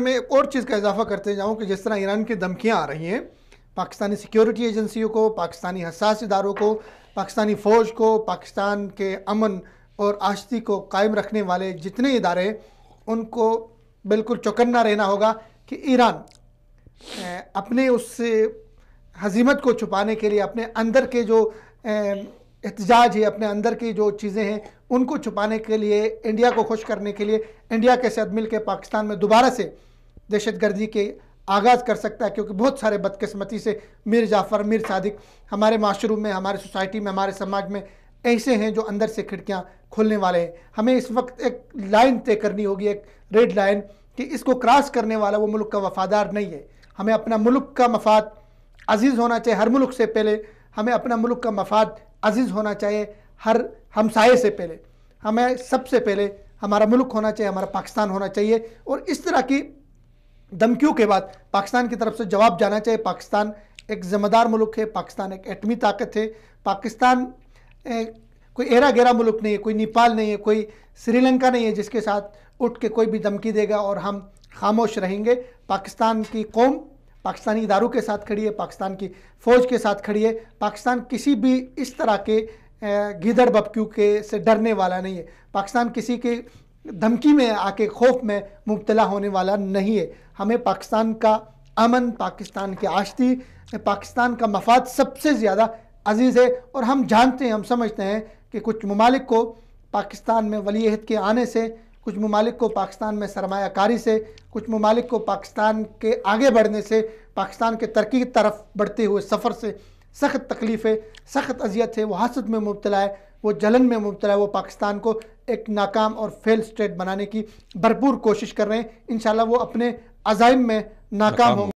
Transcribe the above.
मैं एक और चीज़ का इजाफा करते जाऊं कि जिस तरह ईरान की धमकियां आ रही हैं पाकिस्तानी सिक्योरिटी एजेंसियों को, पाकिस्तानी हसास इदारों को, पाकिस्तानी फ़ौज को, पाकिस्तान के अमन और आश्ती को कायम रखने वाले जितने इदारे हैं उनको बिल्कुल चौकन्ना रहना होगा कि ईरान अपने उस हजीमत को छुपाने के लिए, अपने अंदर के जो एहतजाज है, अपने अंदर की जो चीज़ें हैं उनको छुपाने के लिए, इंडिया को खुश करने के लिए इंडिया के साथ मिल के पाकिस्तान में दोबारा से दहशतगर्दी के आगाज़ कर सकता है। क्योंकि बहुत सारे बदकिस्मती से मीर जाफ़र, मीर सादिक हमारे माशरू में, हमारे सोसाइटी में, हमारे समाज में ऐसे हैं जो अंदर से खिड़कियाँ खोलने वाले हैं। हमें इस वक्त एक लाइन तय करनी होगी, एक रेड लाइन, कि इसको क्रॉस करने वाला वो मुल्क का वफादार नहीं है। हमें अपना मुल्क का मफाद अजीज़ होना चाहिए हर मुल्क से पहले। हमें अपना मुल्क का मफाद अजीज़ होना चाहिए हर हमसाये से पहले। हमें सबसे पहले हमारा मुल्क होना चाहिए, हमारा पाकिस्तान होना चाहिए। और इस तरह की धमकियों के बाद पाकिस्तान की तरफ से जवाब जाना चाहिए। पाकिस्तान एक ज़िम्मेदार मुल्क है, पाकिस्तान एक एटमी ताकत है, पाकिस्तान कोई एरा गहरा मुल्क नहीं है, कोई नेपाल नहीं है, कोई श्रीलंका नहीं है जिसके साथ उठ के कोई भी धमकी देगा और हम खामोश रहेंगे। पाकिस्तान की कौम पाकिस्तानी इदारों के साथ खड़ी है, पाकिस्तान की फ़ौज के साथ खड़ी है। पाकिस्तान किसी भी इस तरह के गीदड़ बपक्यू के से डरने वाला नहीं है। पाकिस्तान किसी के धमकी में आके खौफ में मुब्तला होने वाला नहीं है। हमें पाकिस्तान का अमन, पाकिस्तान की आश्ती, पाकिस्तान का मफाद सबसे ज़्यादा अजीज़ है। और हम जानते हैं, हम समझते हैं कि कुछ ममालिक को पाकिस्तान में वली अहद के आने से, कुछ ममालिक को पाकिस्तान में सरमायाकारी से, कुछ ममालिक को पाकिस्तान के आगे बढ़ने से, पाकिस्तान के तरक्की की तरफ बढ़ते हुए सफ़र से सख्त तकलीफ़ है, सख्त अजियत है। वो हसद में मुब्तला है, वो जलन में मुब्तला है। वो पाकिस्तान को एक नाकाम और फेल स्टेट बनाने की भरपूर कोशिश कर रहे हैं। इंशाल्लाह वो अपने अज़ाइम में नाकाम होंगे।